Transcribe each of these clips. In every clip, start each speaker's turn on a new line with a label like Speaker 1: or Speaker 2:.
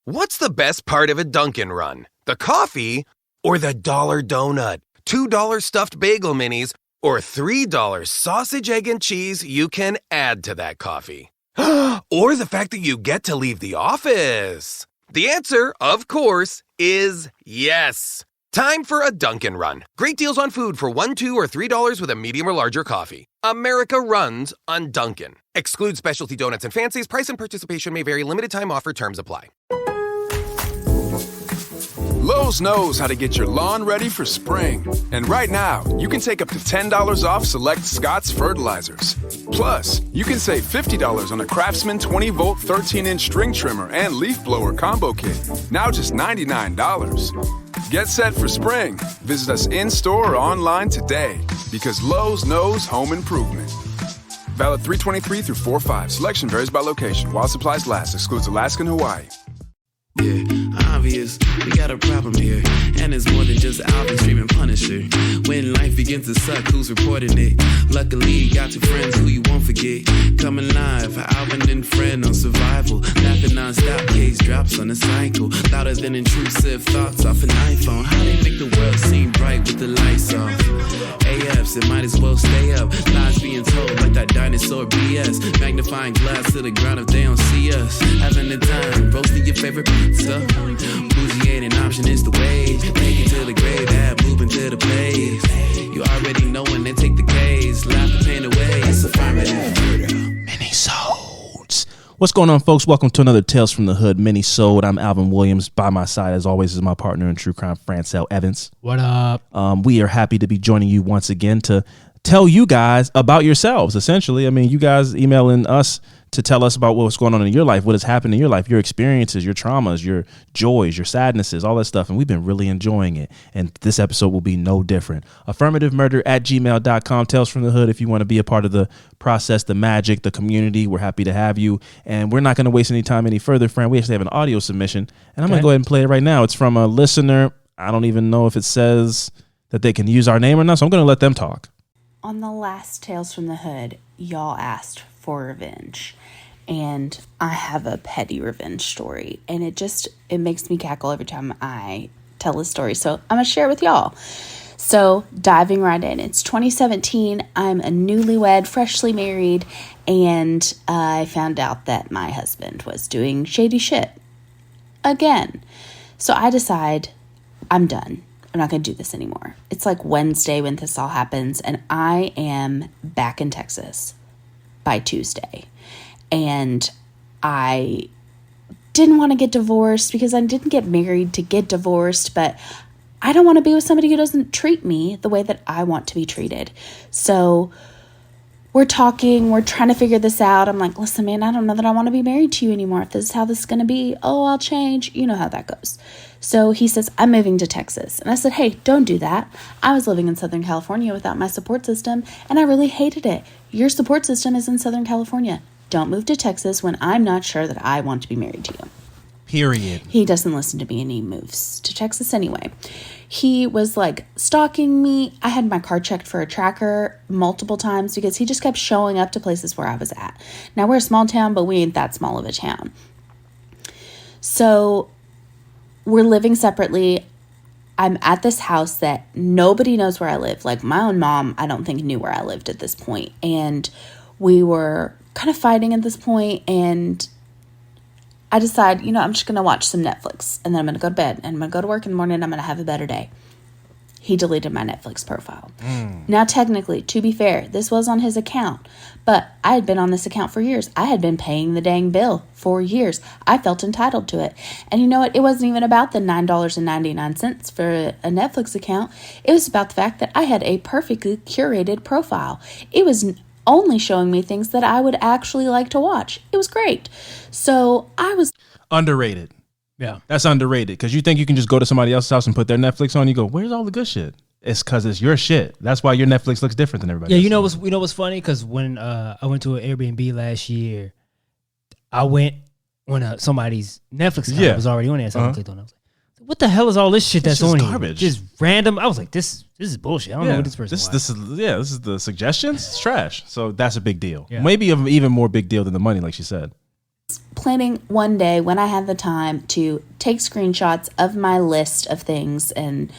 Speaker 1: What's the best part of a Dunkin' run? The coffee or the $1 donut? $2 stuffed bagel minis or $3 sausage, egg, and cheese you can add to that coffee? Or the fact that you get to leave the office? The answer, of course, is yes. Time for a Dunkin' run. Great deals on food for $1, $2, or $3 with a medium or larger coffee. America runs on Dunkin'. Exclude specialty donuts and fancies. Price and participation may vary. Limited time offer. Terms apply.
Speaker 2: Lowe's knows how to get your lawn ready for spring. And right now, you can take up to $10 off select Scott's fertilizers. Plus, you can save $50 on a Craftsman 20-volt 13-inch string trimmer and leaf blower combo kit. Now just $99. Get set for spring. Visit us in-store or online today because Lowe's knows home improvement. Valid 3/23 through 4/5. Selection varies by location. While supplies last. Excludes Alaska and Hawaii.
Speaker 3: Yeah, obvious, we got a problem here. And it's more than just Alvin streaming Punisher. When life begins to suck, who's reporting it? Luckily, you got your friends who you won't forget. Coming live, Alvin and Friend on survival. Laughing non-stop, case drops on a cycle. Louder than intrusive thoughts off an iPhone. How they make the world seem bright with the lights off? AFs, it might as well stay up. Lies being told like that dinosaur BS. Magnifying glass to the ground if they don't see us. Having a time, roasting your favorite pizza. Bougie ain't an option, it's the wave. Take it to the grave, add moving to the place. You already know when they take the case. Laugh the pain away, it's affirmative murder.
Speaker 4: Mini-sodes. What's going on, folks? Welcome to another Tales from the Hood mini-sode. I'm Alvin Williams. By my side, as always, is my partner in true crime, Francel Evans.
Speaker 5: What up?
Speaker 4: We are happy to be joining you once again to tell you guys about yourselves, essentially. I mean, you guys emailing us to tell us about what's going on in your life, what has happened in your life, your experiences, your traumas, your joys, your sadnesses, all that stuff. And we've been really enjoying it. And this episode will be no different. Affirmativemurder@gmail.com. Tales from the Hood. If you want to be a part of the process, the magic, the community, we're happy to have you. And we're not going to waste any time any further, friend. We actually have an audio submission. And I'm going to go ahead and play it right now. It's from a listener. I don't even know if it says that they can use our name or not. So I'm going to let them talk.
Speaker 6: On the last Tales from the Hood, y'all asked for revenge. And I have a petty revenge story. And it makes me cackle every time I tell this story. So I'm going to share it with y'all. So diving right in. It's 2017. I'm a newlywed, freshly married. And I found out that my husband was doing shady shit. Again. So I decide I'm done. I'm not going to do this anymore. It's like Wednesday when this all happens. And I am back in Texas by Tuesday. And I didn't want to get divorced because I didn't get married to get divorced, but I don't want to be with somebody who doesn't treat me the way that I want to be treated. So we're talking, we're trying to figure this out. I'm like, listen, man, I don't know that I want to be married to you anymore. If this is how this is going to be, I'll change. You know how that goes. So he says, I'm moving to Texas. And I said, hey, don't do that. I was living in Southern California without my support system, and I really hated it. Your support system is in Southern California. Don't move to Texas when I'm not sure that I want to be married to you.
Speaker 4: Period.
Speaker 6: He doesn't listen to me and he moves to Texas anyway. He was like stalking me. I had my car checked for a tracker multiple times because he just kept showing up to places where I was at. Now we're a small town, but we ain't that small of a town. So we're living separately. I'm at this house that nobody knows where I live. Like my own mom, I don't think knew where I lived at this point. And we were kind of fighting at this point, and I decide, I'm just going to watch some Netflix, and then I'm going to go to bed, and I'm going to go to work in the morning, and I'm going to have a better day. He deleted my Netflix profile. Now, technically, to be fair, this was on his account, but I had been on this account for years. I had been paying the dang bill for years. I felt entitled to it. And you know what? It wasn't even about the $9.99 for a Netflix account. It was about the fact that I had a perfectly curated profile. It was only showing me things that I would actually like to watch. It was great. So I was
Speaker 4: Underrated.
Speaker 5: Yeah.
Speaker 4: That's underrated because you think you can just go to somebody else's house and put their Netflix on. You go, where's all the good shit? It's because it's your shit. That's why your Netflix looks different than everybody else.
Speaker 5: You know what's funny? Because when I went to an Airbnb last year, I went when somebody's Netflix account was already on there. So I clicked on it. I was like, what the hell is all this shit that's on here?
Speaker 4: Garbage.
Speaker 5: Just random. I was like, this is bullshit. I don't know what this person
Speaker 4: this is the suggestions. It's trash. So that's a big deal. Yeah. Maybe an even more big deal than the money, like she said.
Speaker 6: planning one day when I had the time to take screenshots of my list of things and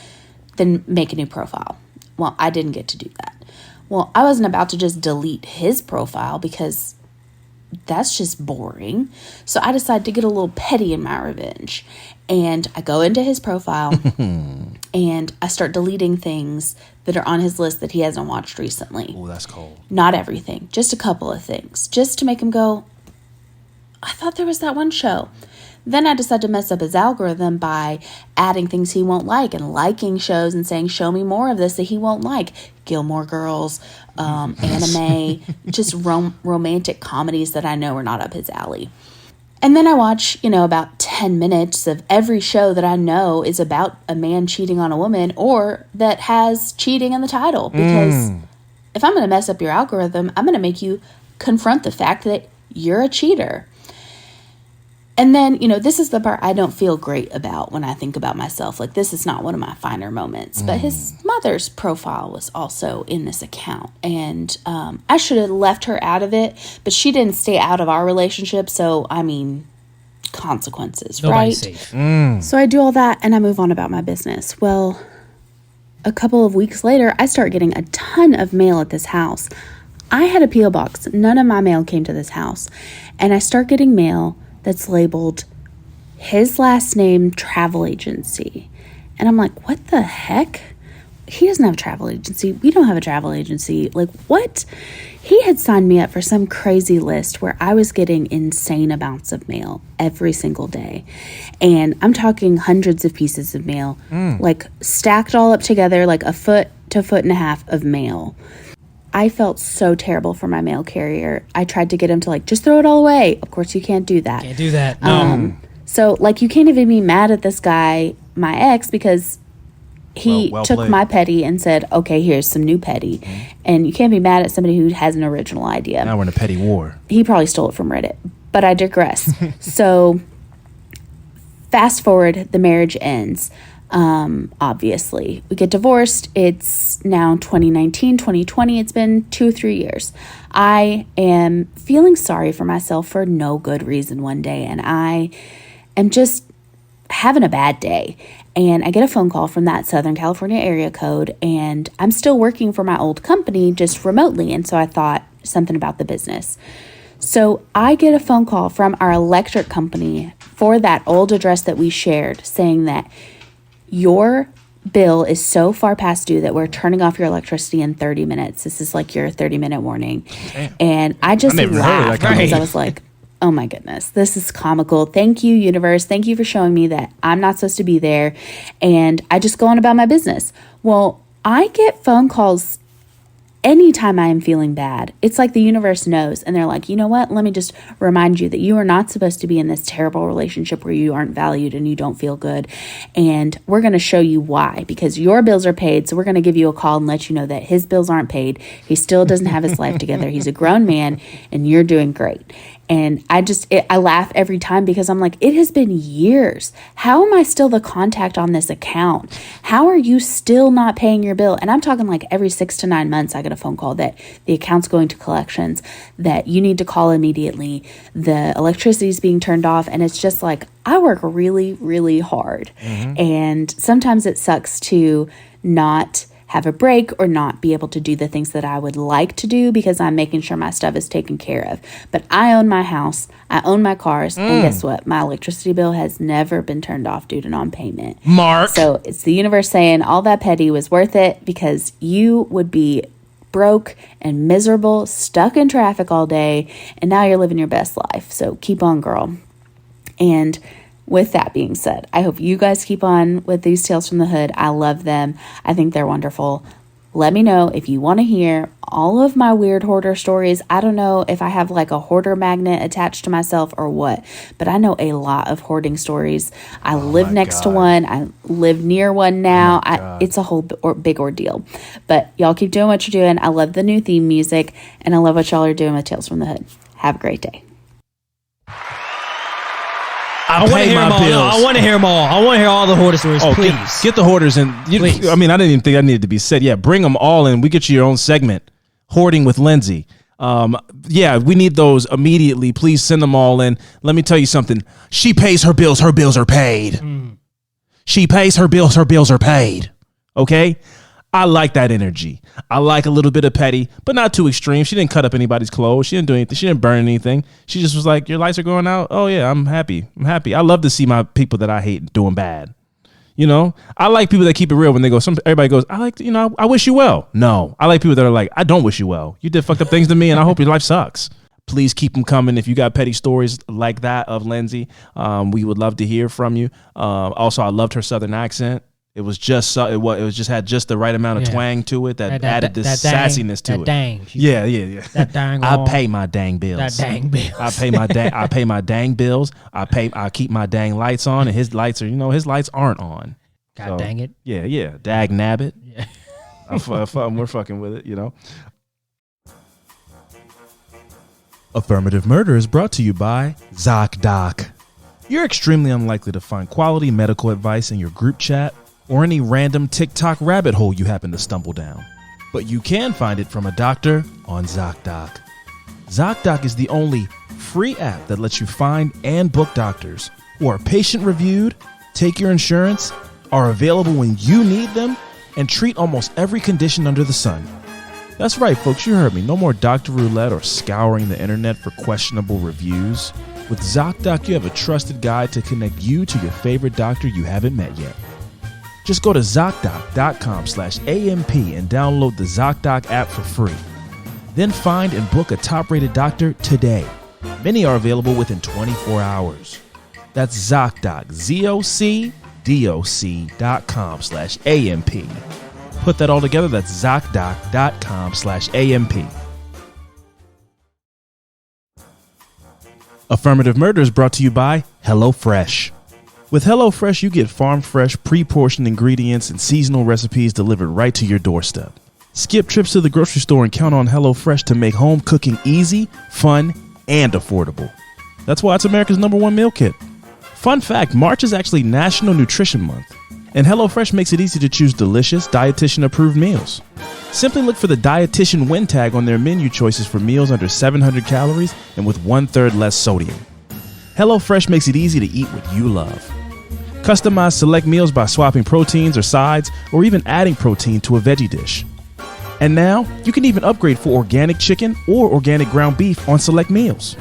Speaker 6: then make a new profile. Well, I didn't get to do that. Well, I wasn't about to just delete his profile because that's just boring. So I decided to get a little petty in my revenge. And I go into his profile and I start deleting things that are on his list that he hasn't watched recently.
Speaker 4: Oh, that's cold.
Speaker 6: Not everything, just a couple of things, just to make him go, I thought there was that one show. Then I decided to mess up his algorithm by adding things he won't like and liking shows and saying, show me more of this that he won't like. Gilmore Girls, anime, just romantic comedies that I know are not up his alley. And then I watch, about 10 minutes of every show that I know is about a man cheating on a woman or that has cheating in the title. Because if I'm going to mess up your algorithm, I'm going to make you confront the fact that you're a cheater. And then, this is the part I don't feel great about when I think about myself. Like, this is not one of my finer moments. But his mother's profile was also in this account. And I should have left her out of it. But she didn't stay out of our relationship. So, consequences,
Speaker 5: Nobody's
Speaker 6: right?
Speaker 5: safe.
Speaker 6: So I do all that and I move on about my business. Well, a couple of weeks later, I start getting a ton of mail at this house. I had a P.O. box. None of my mail came to this house. And I start getting mail that's labeled his last name travel agency. And I'm like, what the heck? He doesn't have a travel agency. We don't have a travel agency. Like, what? He had signed me up for some crazy list where I was getting insane amounts of mail every single day. And I'm talking hundreds of pieces of mail, like stacked all up together, like a foot to a foot and a half of mail. I felt so terrible for my mail carrier. I tried to get him to just throw it all away. Of course, you can't do that.
Speaker 5: Can't do that. No.
Speaker 6: So you can't even be mad at this guy, my ex, because he
Speaker 4: well
Speaker 6: took
Speaker 4: played.
Speaker 6: my petty and said, okay, here's some new petty. And you can't be mad at somebody who has an original idea.
Speaker 4: Now we're in a petty war.
Speaker 6: He probably stole it from Reddit, but I digress. So fast forward, the marriage ends. Obviously we get divorced. It's now 2019, 2020. It's been 2 or 3 years. I am feeling sorry for myself for no good reason one day. And I am just having a bad day. And I get a phone call from that Southern California area code, and I'm still working for my old company just remotely. And so I thought something about the business. So I get a phone call from our electric company for that old address that we shared saying that your bill is so far past due that we're turning off your electricity in 30 minutes. This is your 30-minute warning. Damn. And I just laughed because I was like, oh my goodness, this is comical. Thank you, universe. Thank you for showing me that I'm not supposed to be there. And I just go on about my business. Well, I get phone calls anytime I am feeling bad. It's like the universe knows. And they're like, you know what? Let me just remind you that you are not supposed to be in this terrible relationship where you aren't valued and you don't feel good. And we're going to show you why, because your bills are paid. So we're going to give you a call and let you know that his bills aren't paid. He still doesn't have his life together. He's a grown man and you're doing great. And I laugh every time because I'm like, it has been years. How am I still the contact on this account? How are you still not paying your bill? And I'm talking every 6 to 9 months, I get a phone call that the account's going to collections, that you need to call immediately. The electricity is being turned off. And it's just I work really, really hard. And sometimes it sucks to not have a break or not be able to do the things that I would like to do because I'm making sure my stuff is taken care of. But I own my house, I own my cars, and guess what? My electricity bill has never been turned off due to non-payment.
Speaker 4: Mark.
Speaker 6: So it's the universe saying all that petty was worth it because you would be broke and miserable, stuck in traffic all day, and now you're living your best life. So keep on, girl. And with that being said, I hope you guys keep on with these Tales from the Hood. I love them. I think they're wonderful. Let me know if you want to hear all of my weird hoarder stories. I don't know if I have a hoarder magnet attached to myself or what, but I know a lot of hoarding stories. I live next to one. I live near one now. It's a whole big ordeal. But y'all keep doing what you're doing. I love the new theme music, and I love what y'all are doing with Tales from the Hood. Have a great day.
Speaker 5: I want to hear them all. No, I want to hear them all. I want to hear all the hoarder stories, please.
Speaker 4: Get the hoarders in. I didn't even think that needed to be said. Yeah, bring them all in. We get you your own segment, Hoarding with Lindsay. Yeah, we need those immediately. Please send them all in. Let me tell you something. She pays her bills are paid. She pays her bills are paid. Okay? I like that energy. I like a little bit of petty, but not too extreme. She didn't cut up anybody's clothes. She didn't do anything. She didn't burn anything. She just was like, your lights are going out? Oh, yeah, I'm happy. I love to see my people that I hate doing bad. You know, I like people that keep it real when they go, everybody goes, I wish you well. No, I like people that are like, I don't wish you well. You did fucked up things to me and I hope your life sucks. Please keep them coming. If you got petty stories like that of Lindsay, we would love to hear from you. Also, I loved her Southern accent. It was just had just the right amount of twang to it that added this sassiness to it.
Speaker 5: Dang.
Speaker 4: Yeah.
Speaker 5: That dang.
Speaker 4: I pay my dang bills.
Speaker 5: That dang bills.
Speaker 4: I pay my dang bills. I keep my dang lights on, and his lights aren't on.
Speaker 5: God dang it.
Speaker 4: Yeah. Dag nabbit.
Speaker 5: Yeah.
Speaker 4: We're fucking with it, Affirmative Murder is brought to you by ZocDoc. You're extremely unlikely to find quality medical advice in your group chat or any random TikTok rabbit hole you happen to stumble down. But you can find it from a doctor on ZocDoc. ZocDoc is the only free app that lets you find and book doctors who are patient-reviewed, take your insurance, are available when you need them, and treat almost every condition under the sun. That's right, folks, you heard me. No more doctor roulette or scouring the internet for questionable reviews. With ZocDoc, you have a trusted guide to connect you to your favorite doctor you haven't met yet. Just go to ZocDoc.com/AMP and download the ZocDoc app for free. Then find and book a top-rated doctor today. Many are available within 24 hours. That's ZocDoc, ZocDoc.com/AMP. Put that all together, that's ZocDoc.com/AMP. Affirmative Murder is brought to you by HelloFresh. With HelloFresh, you get farm-fresh, pre-portioned ingredients and seasonal recipes delivered right to your doorstep. Skip trips to the grocery store and count on HelloFresh to make home cooking easy, fun, and affordable. That's why it's America's #1 meal kit. Fun fact, March is actually National Nutrition Month, and HelloFresh makes it easy to choose delicious, dietitian-approved meals. Simply look for the Dietitian Win tag on their menu choices for meals under 700 calories and with 1/3 less sodium. HelloFresh makes it easy to eat what you love. Customize select meals by swapping proteins or sides, or even adding protein to a veggie dish. And now, you can even upgrade for organic chicken or organic ground beef on select meals.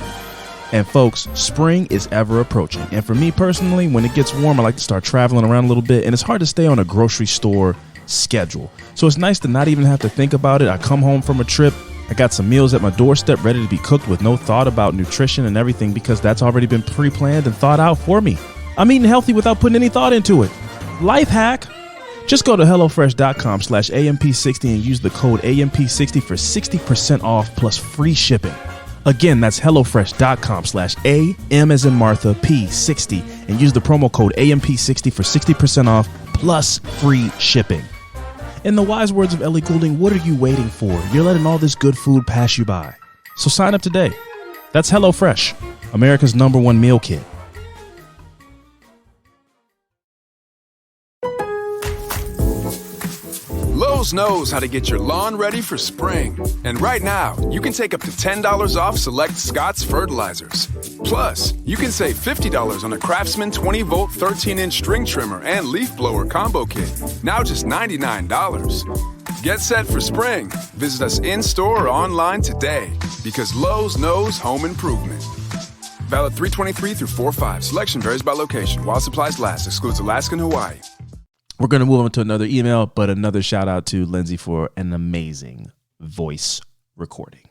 Speaker 4: And folks, spring is ever approaching. And for me personally, when it gets warm, I like to start traveling around a little bit, and it's hard to stay on a grocery store schedule. So it's nice to not even have to think about it. I come home from a trip, I got some meals at my doorstep ready to be cooked with no thought about nutrition and everything, because that's already been pre-planned and thought out for me. I'm eating healthy without putting any thought into it. Life hack. Just go to HelloFresh.com/AMP60 and use the code AMP60 for 60% off plus free shipping. Again, that's HelloFresh.com/AM as in Martha P60 and use the promo code AMP60 for 60% off plus free shipping. In the wise words of Ellie Goulding, what are you waiting for? You're letting all this good food pass you by. So sign up today. That's HelloFresh, America's #1 meal kit.
Speaker 2: Lowe's knows how to get your lawn ready for spring. And right now, you can take up to $10 off select Scott's fertilizers. Plus, you can save $50 on a Craftsman 20-volt 13-inch string trimmer and leaf blower combo kit. Now just $99. Get set for spring. Visit us in-store or online today, because Lowe's knows home improvement. Valid 3/23 through 4/5. Selection varies by location. While supplies last. Excludes Alaska and Hawaii.
Speaker 4: We're going to move on to another email, but another shout out to Lindsay for an amazing voice recording.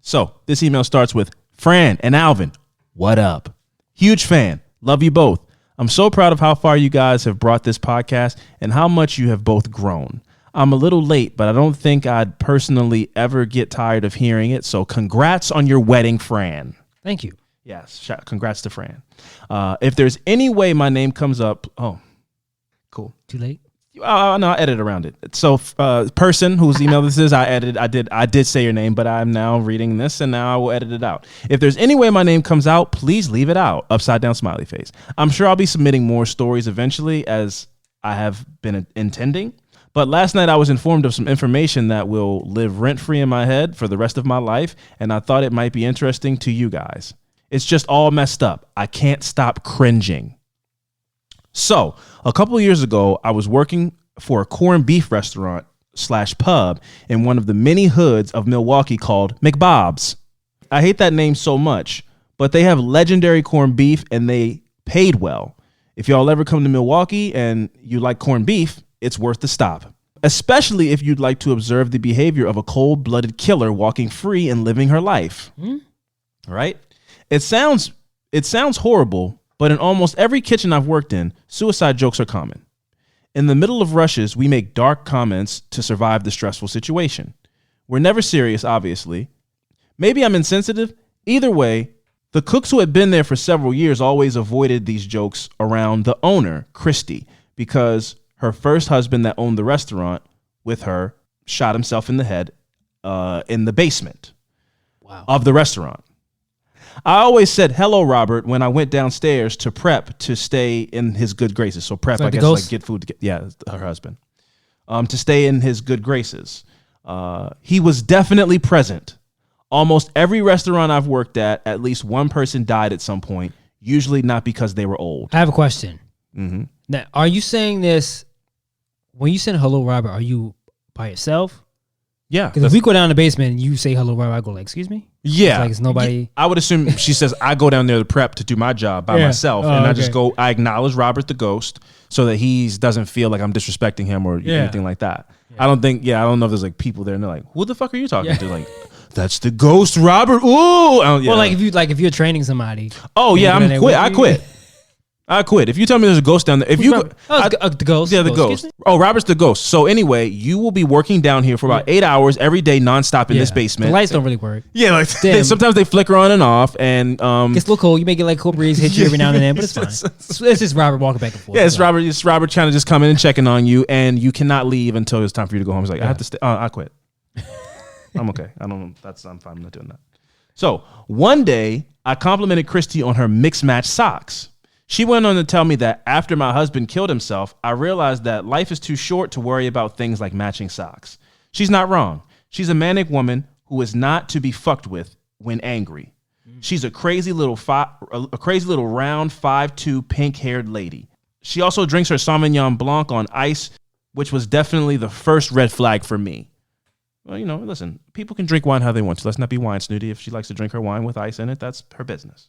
Speaker 4: So this email starts with, Fran and Alvin, what up? Huge fan. Love you both. I'm so proud of how far you guys have brought this podcast and how much you have both grown. I'm a little late, but I don't think I'd personally ever get tired of hearing it. So congrats on your wedding, Fran.
Speaker 5: Thank you.
Speaker 4: Yes. Congrats to Fran. If there's any way my name comes up, cool.
Speaker 5: Too late?
Speaker 4: No, I edit around it. So, person whose email this is, I did say your name, but I'm now reading this, and now I will edit it out. If there's any way my name comes out, please leave it out. Upside down smiley face. I'm sure I'll be submitting more stories eventually, as I have been intending, But last night I was informed of some information that will live rent-free in my head for the rest of my life, and I thought it might be interesting to you guys. It's just all messed up. I can't stop cringing. So, a couple of years ago, I was working for a corned beef restaurant / pub in one of the many hoods of Milwaukee called McBob's. I hate that name so much, but they have legendary corned beef and they paid well. If y'all ever come to Milwaukee and you like corned beef, it's worth the stop, especially if you'd like to observe the behavior of a cold-blooded killer walking free and living her life. Right? It sounds horrible, but in almost every kitchen I've worked in, suicide jokes are common. In the middle of rushes, we make dark comments to survive the stressful situation. We're never serious, obviously. Maybe I'm insensitive. Either way, the cooks who had been there for several years always avoided these jokes around the owner, Christy, because her first husband that owned the restaurant with her shot himself in the head in the basement of the restaurant. I always said, hello, Robert, when I went downstairs to prep to stay in his good graces. So prep, I guess, like get food. Her husband. To stay in his good graces. He was definitely present. Almost every restaurant I've worked at least one person died at some point, usually not because they were old.
Speaker 5: I have a question. Now, are you saying this, when you said hello, Robert, are you by yourself?
Speaker 4: Yeah.
Speaker 5: Because if we go down the basement and you say hello, Robert, I go like, excuse me?
Speaker 4: Yeah.
Speaker 5: It's nobody.
Speaker 4: I would assume she says, I go down there to prep to do my job by myself. And I just go, I acknowledge Robert the ghost so that he doesn't feel like I'm disrespecting him or anything like that. I don't know if there's like people there and they're like, who the fuck are you talking to? Like, that's the ghost, Robert. Ooh. Well,
Speaker 5: if you're training somebody.
Speaker 4: Oh yeah, I quit. I quit. If you tell me there's a ghost down there,
Speaker 5: the ghost.
Speaker 4: Yeah, the ghost. Oh, Robert's the ghost. So anyway, you will be working down here for about 8 hours every day, nonstop in this basement.
Speaker 5: The lights don't really work.
Speaker 4: Yeah, like sometimes they flicker on and off, and
Speaker 5: gets a little cold. You may get like cold breeze hit you every now and then, but it's fine. It's just Robert walking back and forth.
Speaker 4: Yeah, it's Robert. It's Robert trying to just come in and checking on you, and you cannot leave until it's time for you to go home. He's like, I have to stay. I quit. I'm okay. I'm fine. I'm not doing that. So one day, I complimented Christy on her mixed match socks. She went on to tell me that after my husband killed himself, I realized that life is too short to worry about things like matching socks. She's not wrong. She's a manic woman who is not to be fucked with when angry. She's a crazy little round 5'2" pink-haired lady. She also drinks her Sauvignon Blanc on ice, which was definitely the first red flag for me. Well, listen, people can drink wine how they want to. Let's not be wine snooty. If she likes to drink her wine with ice in it, that's her business.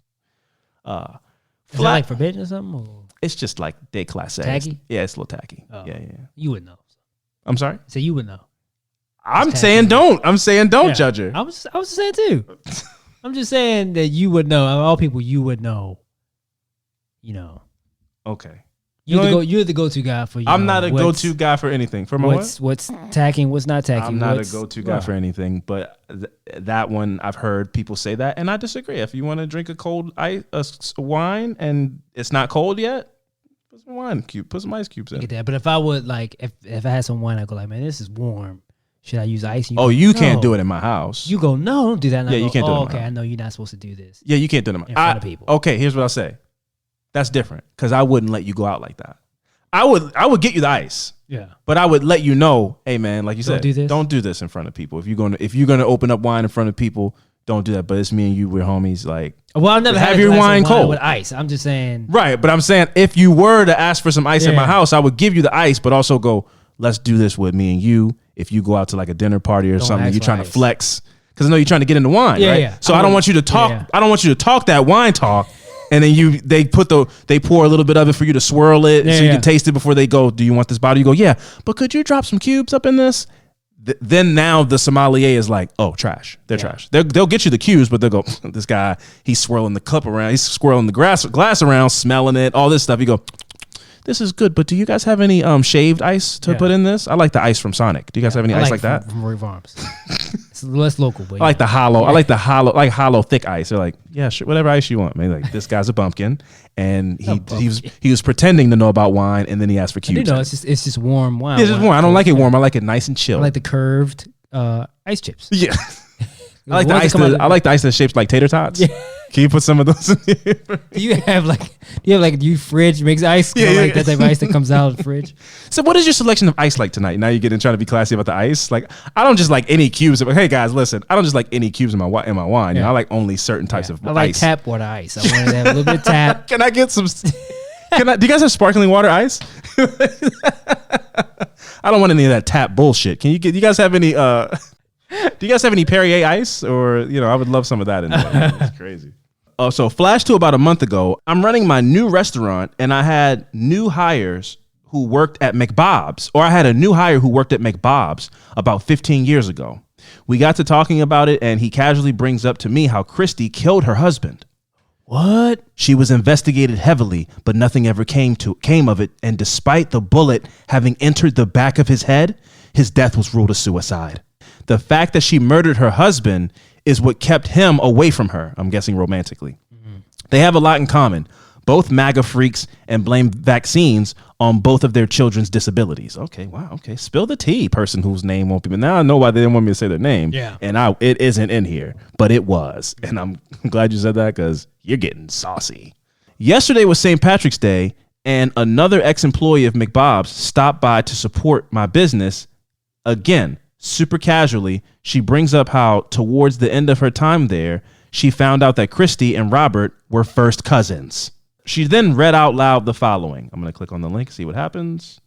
Speaker 5: Is that like forbidden or something? Or?
Speaker 4: It's just like déclassé.
Speaker 5: Tacky?
Speaker 4: Yeah, it's a little tacky.
Speaker 5: Oh.
Speaker 4: Yeah.
Speaker 5: You would know.
Speaker 4: I'm sorry?
Speaker 5: So you would know.
Speaker 4: I'm saying don't judge her.
Speaker 5: I was saying too. I'm just saying that you would know. All people, you would know.
Speaker 4: Okay.
Speaker 5: You're the go-to guy for.
Speaker 4: I'm not a go-to guy for anything. For my
Speaker 5: what's tacking, what's not tacking.
Speaker 4: I'm not a go-to guy for anything. But that one, I've heard people say that, and I disagree. If you want to drink a cold wine and it's not cold yet, put some ice cubes in.
Speaker 5: Get that. But if I would if I had some wine, I'd go like, man, this is warm. Should I use ice?
Speaker 4: You can't do it in my house.
Speaker 5: You go, no, don't do that. And
Speaker 4: you can't do it.
Speaker 5: Okay, I know you're not supposed to do this.
Speaker 4: Yeah, you can't do it in
Speaker 5: front of people.
Speaker 4: Okay, here's what I'll say. That's different because I wouldn't let you go out like that. I would get you the ice.
Speaker 5: Yeah.
Speaker 4: But I would let you know, hey man, like you said,
Speaker 5: don't
Speaker 4: do this in front of people. If you're gonna open up wine in front of people, don't do that. But it's me and you, we're homies. Like,
Speaker 5: well, I've never had your wine cold with ice. I'm just saying.
Speaker 4: Right, but I'm saying if you were to ask for some ice at my house, I would give you the ice, but also go, let's do this with me and you. If you go out to like a dinner party or something, you're trying to flex because I know you're trying to get into wine, right?
Speaker 5: Yeah.
Speaker 4: So I don't want you to talk. Yeah. I don't want you to talk that wine talk. And then they pour a little bit of it for you to swirl it so you can taste it before they go, do you want this bottle? You go, yeah, but could you drop some cubes up in this? Then now the sommelier is like, oh, trash. They're trash. They'll get you the cubes, but they'll go, this guy, he's swirling the cup around. He's swirling the glass around, smelling it, all this stuff. You go, this is good, but do you guys have any shaved ice to put in this? I like the ice from Sonic. Do you guys have any ice like that?
Speaker 5: From Roy Farms. It's less local, but
Speaker 4: I like the hollow. I like the hollow thick ice. They're like, yeah, sure, whatever ice you want. Maybe like this guy's a bumpkin, and he was pretending to know about wine, and then he asked for cubes.
Speaker 5: It's just warm wine.
Speaker 4: Yeah, it's just warm. I don't like it warm. I like it nice and chill.
Speaker 5: I like the curved ice chips.
Speaker 4: Yeah, I like the ice that's shaped like tater tots. Yeah. Can you put some of those in here?
Speaker 5: Do you have your fridge makes ice? Like that type of ice that comes out of the fridge.
Speaker 4: So what is your selection of ice like tonight? Now you're getting trying to be classy about the ice. Like I don't just like any cubes. Hey guys, listen, I don't just like any cubes in my wine.
Speaker 5: Yeah.
Speaker 4: You know, I like only certain types of
Speaker 5: I like
Speaker 4: ice.
Speaker 5: tap water ice. I want to have a little bit of tap.
Speaker 4: Can I get some? Do you guys have sparkling water ice? I don't want any of that tap bullshit. Do you guys have any? Do you guys have any Perrier ice? Or I would love some of that in there. It's crazy. Oh, so flash to about a month ago, I'm running my new restaurant and I had new hires who worked at McBob's, or I had a new hire who worked at McBob's about 15 years ago. We got to talking about it and he casually brings up to me how Christy killed her husband. What? She was investigated heavily, but nothing ever came of it. And despite the bullet having entered the back of his head, his death was ruled a suicide. The fact that she murdered her husband is what kept him away from her, I'm guessing romantically. Mm-hmm. They have a lot in common. Both MAGA freaks and blame vaccines on both of their children's disabilities. Okay, wow, okay. Spill the tea, person whose name won't be. But now I know why they didn't want me to say their name.
Speaker 5: Yeah.
Speaker 4: And it isn't in here, but it was. And I'm glad you said that because you're getting saucy. Yesterday was St. Patrick's Day, and another ex-employee of McBob's stopped by to support my business. Again, super casually, she brings up how towards the end of her time there, she found out that Christy and Robert were first cousins. She then read out loud the following. I'm going to click on the link, see what happens.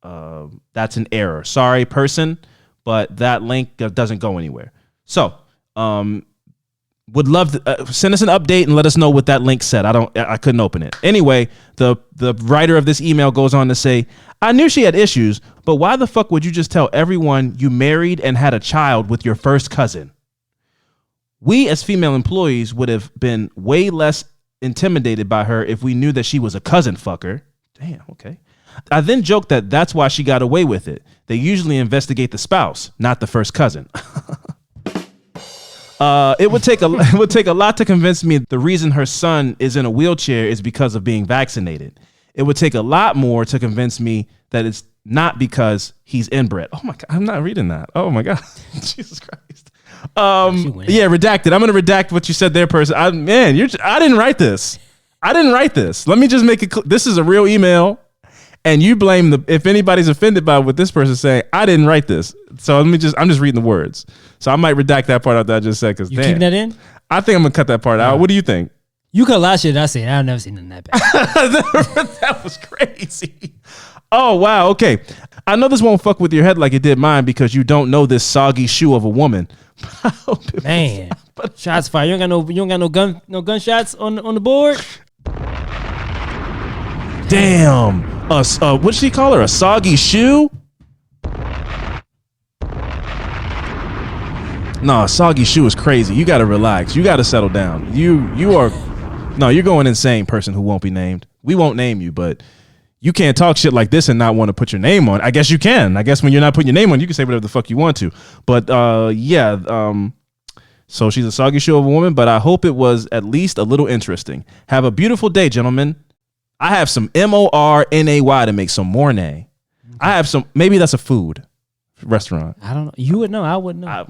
Speaker 4: That's an error. Sorry, person, but that link doesn't go anywhere. So, would love to send us an update and let us know what that link said. I couldn't open it. Anyway, the writer of this email goes on to say, I knew she had issues, but why the fuck would you just tell everyone you married and had a child with your first cousin? We as female employees would have been way less intimidated by her if we knew that she was a cousin fucker. Damn, okay. I then joked that that's why she got away with it. They usually investigate the spouse, not the first cousin. It would take a lot to convince me the reason her son is in a wheelchair is because of being vaccinated. It would take a lot more to convince me that it's not because he's inbred. Oh my God, I'm not reading that. Oh my God, Jesus Christ. Yeah, redacted. I'm gonna redact what you said there, person. I didn't write this. Let me just make it. This is a real email, and you blame if anybody's offended by what this person's saying. I didn't write this, so I'm just reading the words. So I might redact that part out that I just said because
Speaker 5: you keeping that in.
Speaker 4: I think I'm gonna cut that part out. What do you think?
Speaker 5: You cut a lot of shit I said. I've never seen nothing that bad.
Speaker 4: That was crazy. Oh, wow. Okay. I know this won't fuck with your head like it did mine because you don't know this soggy shoe of a woman.
Speaker 5: Man, shots fired. You don't got no gunshots on the board.
Speaker 4: Damn. What'd she call her? A soggy shoe? No, a soggy shoe is crazy. You got to relax. You got to settle down. You're going insane, person who won't be named. We won't name you, but you can't talk shit like this and not want to put your name on. I guess you can. I guess when you're not putting your name on, you can say whatever the fuck you want to. But so she's a soggy shoe of a woman, but I hope it was at least a little interesting. Have a beautiful day, gentlemen. I have some MORNAY to make some mornay. I have some, maybe that's a food restaurant.
Speaker 5: I don't know. You would know. I wouldn't know.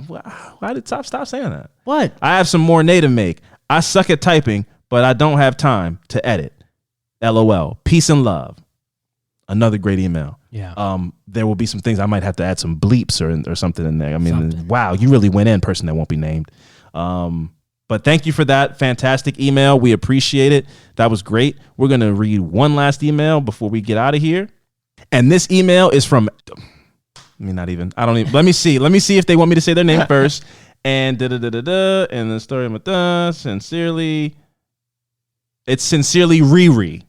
Speaker 4: Why did stop saying that?
Speaker 5: What?
Speaker 4: I have some mornay to make. I suck at typing, but I don't have time to edit. LOL. Peace and love. Another great email.
Speaker 5: Yeah.
Speaker 4: There will be some things I might have to add some bleeps or something in there. I mean, wow, you really went in, person that won't be named. But thank you for that fantastic email. We appreciate it. That was great. We're going to read one last email before we get out of here. And this email is from, let me see if they want me to say their name first. And and the story with sincerely, it's sincerely Riri.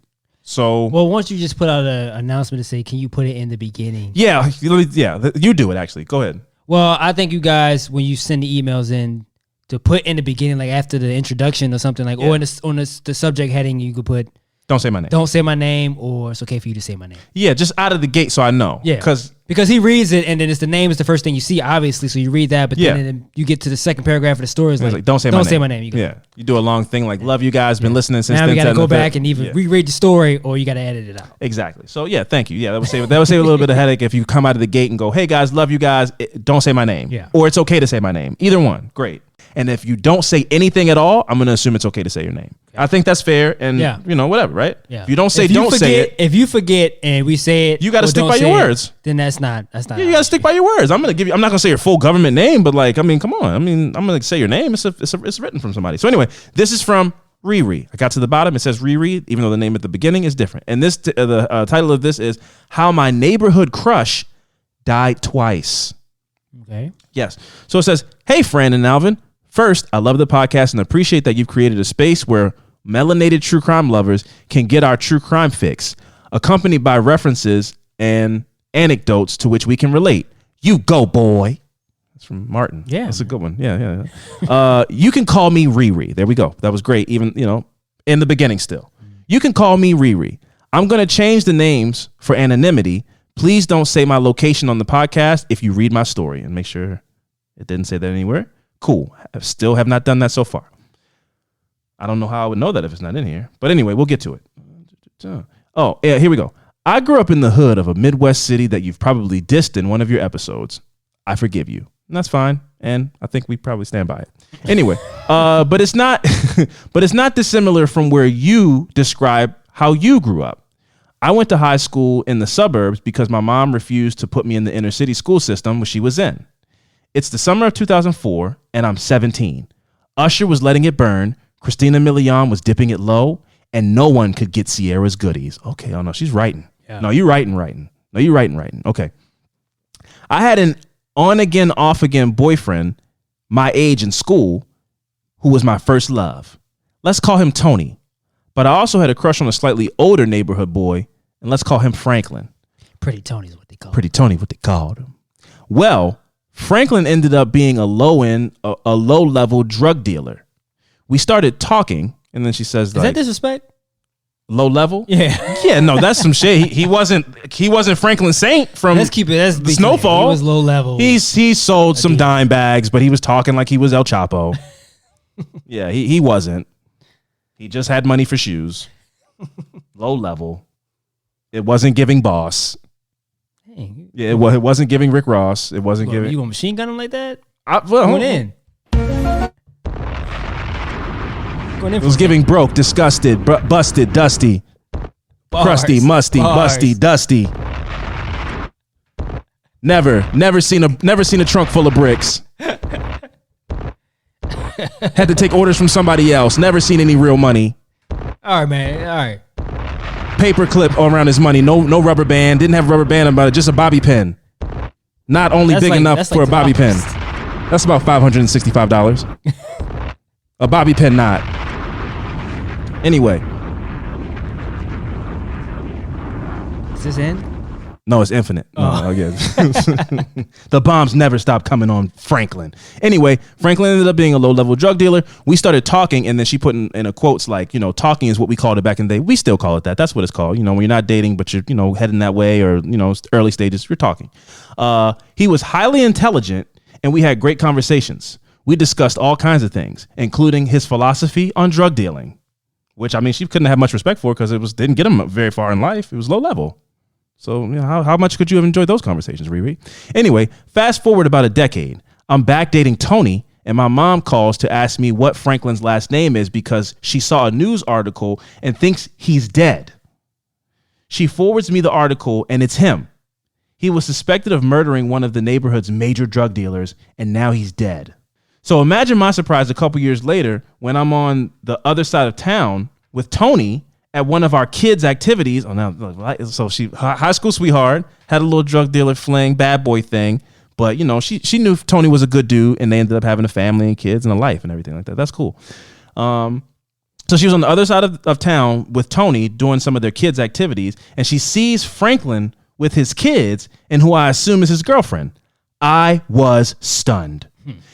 Speaker 4: So,
Speaker 5: well, once you just put out an announcement to say, can you put it in the beginning?
Speaker 4: Yeah, you do it actually. Go ahead.
Speaker 5: Well, I think you guys, when you send the emails in, to put in the beginning, like after the introduction or something, like, or on the subject heading, you could put,
Speaker 4: don't say my name.
Speaker 5: Don't say my name, or it's okay for you to say my name.
Speaker 4: Yeah, just out of the gate so I know.
Speaker 5: Yeah. Because he reads it, and then the name is the first thing you see, obviously, so you read that, but then you get to the second paragraph of the story, it's like,
Speaker 4: don't say my name.
Speaker 5: You
Speaker 4: do a long thing like, love you guys, been listening since
Speaker 5: now
Speaker 4: then.
Speaker 5: Now we got to go back and even reread the story, or you got to edit it out.
Speaker 4: Exactly. So, yeah, thank you. Yeah, that would save a little bit of headache if you come out of the gate and go, hey, guys, love you guys, don't say my name.
Speaker 5: Yeah.
Speaker 4: Or it's okay to say my name. Either one. Great. And if you don't say anything at all, I'm going to assume it's okay to say your name. I think that's fair. And, whatever, right?
Speaker 5: Yeah.
Speaker 4: If you don't say it.
Speaker 5: If you forget and we say it,
Speaker 4: you got to stick by your words.
Speaker 5: Then that's not.
Speaker 4: Yeah, you got to stick by your words. I'm not going to say your full government name, but like, I mean, come on. I mean, I'm going to say your name. It's written from somebody. So anyway, this is from Riri. I got to the bottom. It says Riri, even though the name at the beginning is different. And this, the title of this is How My Neighborhood Crush Died Twice.
Speaker 5: Okay.
Speaker 4: Yes. So it says, hey, Fran and Alvin. First, I love the podcast and appreciate that you've created a space where melanated true crime lovers can get our true crime fix, accompanied by references and anecdotes to which we can relate. You go, boy. That's from Martin.
Speaker 5: Yeah.
Speaker 4: That's a good one. Yeah. You can call me Riri. There we go. That was great. Even, in the beginning still. You can call me Riri. I'm going to change the names for anonymity. Please don't say my location on the podcast if you read my story, and make sure it didn't say that anywhere. Cool. I still have not done that so far. I don't know how I would know that if it's not in here. But anyway, we'll get to it. Oh, yeah, here we go. I grew up in the hood of a Midwest city that you've probably dissed in one of your episodes. I forgive you. And that's fine. And I think we probably stand by it. Anyway, but it's not dissimilar from where you describe how you grew up. I went to high school in the suburbs because my mom refused to put me in the inner city school system which she was in. It's the summer of 2004, and I'm 17. Usher was letting it burn. Christina Milian was dipping it low, and no one could get Sierra's goodies. Okay, oh no, she's writing. Yeah. No, you writing. No, you writing. Okay. I had an on-again, off-again boyfriend my age in school who was my first love. Let's call him Tony. But I also had a crush on a slightly older neighborhood boy, and let's call him Franklin.
Speaker 5: Pretty Tony's what they call him.
Speaker 4: Pretty Tony, what they called him. Well, Franklin ended up being a low-level drug dealer. We started talking, and then she says,
Speaker 5: "Is that disrespect?
Speaker 4: Low level?
Speaker 5: Yeah,
Speaker 4: yeah. No, that's some shit. He wasn't Franklin Saint from Snowfall.
Speaker 5: He was low level.
Speaker 4: He sold some dime bags, but he was talking like he was El Chapo. Yeah, he wasn't. He just had money for shoes. Low level. It wasn't giving boss.
Speaker 5: Dang.
Speaker 4: Yeah, it wasn't giving Rick Ross. It wasn't giving.
Speaker 5: You gonna machine gun him like that?
Speaker 4: Going
Speaker 5: in.
Speaker 4: It was giving broke, disgusted, busted, dusty, crusty, musty, busty, dusty. Never seen a trunk full of bricks. Had to take orders from somebody else. Never seen any real money.
Speaker 5: All right, man. All right.
Speaker 4: Paper clip around his money. No rubber band. Didn't have a rubber band about it. Just a bobby pin. Not only big enough for a bobby pin. That's about $565. A bobby pin not. Anyway.
Speaker 5: Is this in?
Speaker 4: No, it's infinite. No, the bombs never stopped coming on Franklin. Anyway, Franklin ended up being a low-level drug dealer. We started talking, and then she put in a quotes like, talking is what we called it back in the day. We still call it that. That's what it's called. When you're not dating, but you're, heading that way or, early stages, you're talking. He was highly intelligent, and we had great conversations. We discussed all kinds of things, including his philosophy on drug dealing, which, she couldn't have much respect for because didn't get him very far in life. It was low level. So how much could you have enjoyed those conversations, Riri? Anyway, fast forward about a decade. I'm back dating Tony, and my mom calls to ask me what Franklin's last name is because she saw a news article and thinks he's dead. She forwards me the article, and it's him. He was suspected of murdering one of the neighborhood's major drug dealers, and now he's dead. So imagine my surprise a couple years later when I'm on the other side of town with Tony at one of our kids' activities. So she, high school sweetheart, had a little drug dealer fling, bad boy thing. But, she knew Tony was a good dude, and they ended up having a family and kids and a life and everything like that. That's cool. So she was on the other side of town with Tony doing some of their kids' activities, and she sees Franklin with his kids and who I assume is his girlfriend. I was stunned.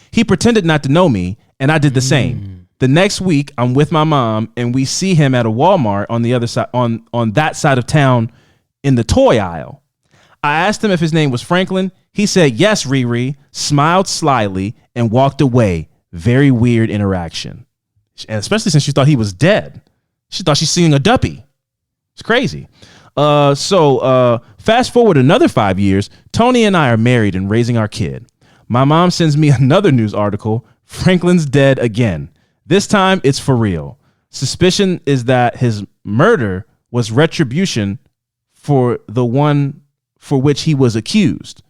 Speaker 4: He pretended not to know me, and I did the same. The next week, I'm with my mom, and we see him at a Walmart on the other side, on that side of town, in the toy aisle. I asked him if his name was Franklin. He said yes, Riri, smiled slyly, and walked away. Very weird interaction, and especially since she thought he was dead. She thought she's seeing a duppy. It's crazy. So fast forward another 5 years. Tony and I are married and raising our kid. My mom sends me another news article. Franklin's dead again. This time it's for real. Suspicion is that his murder was retribution for the one for which he was accused.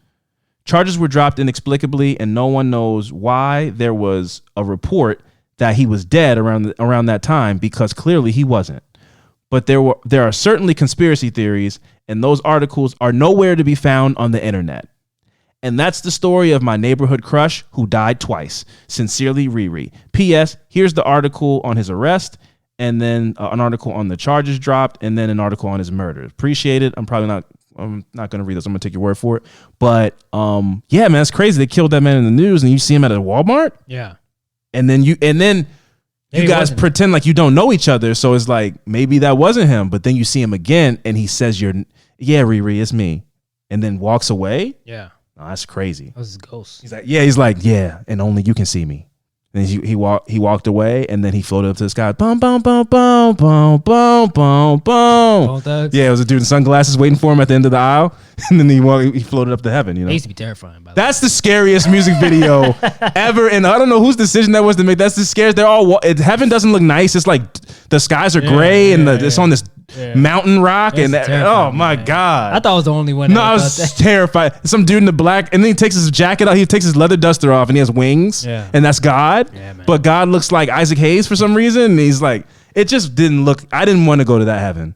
Speaker 4: Charges were dropped inexplicably, and no one knows why. There was a report that he was dead around that time, because clearly he wasn't. But there are certainly conspiracy theories, and those articles are nowhere to be found on the internet. And that's the story of my neighborhood crush who died twice. Sincerely, Riri. P.S. Here's the article on his arrest, and then an article on the charges dropped, and then an article on his murder. Appreciate it. I'm not going to read this. I'm going to take your word for it. But yeah, man, it's crazy. They killed that man in the news, and you see him at a Walmart.
Speaker 5: Yeah.
Speaker 4: And then you guys pretend like you don't know each other. So it's like, maybe that wasn't him. But then you see him again, and he says, yeah, Riri, it's me. And then walks away.
Speaker 5: Yeah.
Speaker 4: Oh, that's crazy.
Speaker 5: That was his ghost.
Speaker 4: He's like, yeah, and only you can see me. And he walked away, and then he floated up to the sky. Boom, boom, boom, boom, boom, boom, boom, boom. Yeah, it was a dude in sunglasses waiting for him at the end of the aisle, and then he floated up to heaven. You know,
Speaker 5: They used to be terrifying. By the
Speaker 4: that's the scariest music video ever, and I don't know whose decision that was to make. That's the scariest. They're all heaven doesn't look nice. It's like the skies are gray, and it's on this mountain rock,
Speaker 5: That's
Speaker 4: and oh my god!
Speaker 5: I thought I was the only one.
Speaker 4: No, I was terrified. Some dude in the black, and then he takes his jacket off. He takes his leather duster off, and he has wings. Yeah. And that's God. Yeah, man. But God looks like Isaac Hayes for some reason. And he's like, it just didn't look. I didn't want to go to that heaven,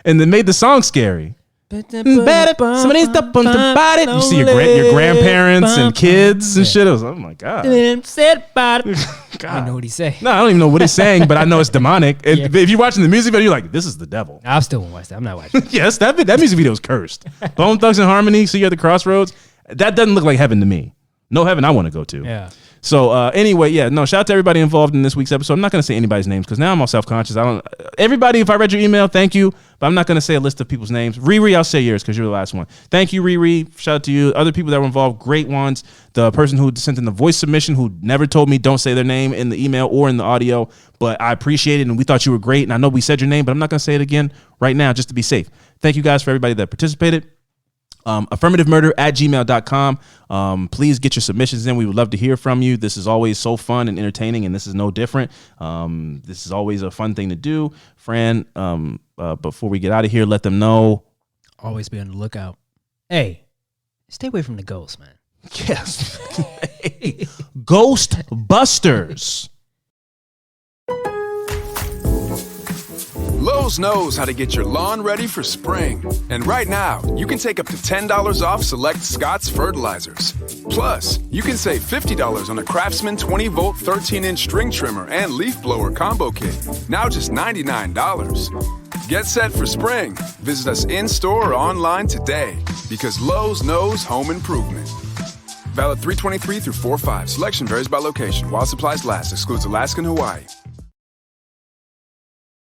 Speaker 4: and it made the song scary. Somebody's up on the body. You see your grandparents and kids and shit. It was, oh my god.
Speaker 5: I don't know what he's saying.
Speaker 4: No, I don't even know what he's saying, but I know it's demonic. And if you're watching the music video, you're like, this is the devil.
Speaker 5: I still won't watch that. I'm not watching.
Speaker 4: Yes, that music video is cursed. Bone Thugs and Harmony, See You at the Crossroads. That doesn't look like heaven to me. No heaven I want to go to.
Speaker 5: Yeah.
Speaker 4: So anyway, shout out to everybody involved in this week's episode. I'm not going to say anybody's names because now I'm all self-conscious. Everybody, if I read your email, thank you, but I'm not going to say a list of people's names. Riri, I'll say yours because you're the last one. Thank you, Riri. Shout out to you. Other people that were involved, great ones. The person who sent in the voice submission who never told me don't say their name in the email or in the audio, but I appreciate it and we thought you were great. And I know we said your name, but I'm not going to say it again right now just to be safe. Thank you guys for everybody that participated. Affirmativemurder@gmail.com. Please get your submissions in. We would love to hear from you. This is always so fun and entertaining, and this is no different. This is always a fun thing to do. Fran, before we get out of here, let them know.
Speaker 5: Always be on the lookout. Hey, stay away from the ghosts, man.
Speaker 4: Yes. Hey, Ghostbusters.
Speaker 2: Lowe's knows how to get your lawn ready for spring. And right now, you can take up to $10 off select Scott's fertilizers. Plus, you can save $50 on a Craftsman 20-volt 13-inch string trimmer and leaf blower combo kit. Now just $99. Get set for spring. Visit us in-store or online today because Lowe's knows home improvement. Valid 3/23 through 4/5. Selection varies by location. While supplies last. Excludes Alaska and Hawaii.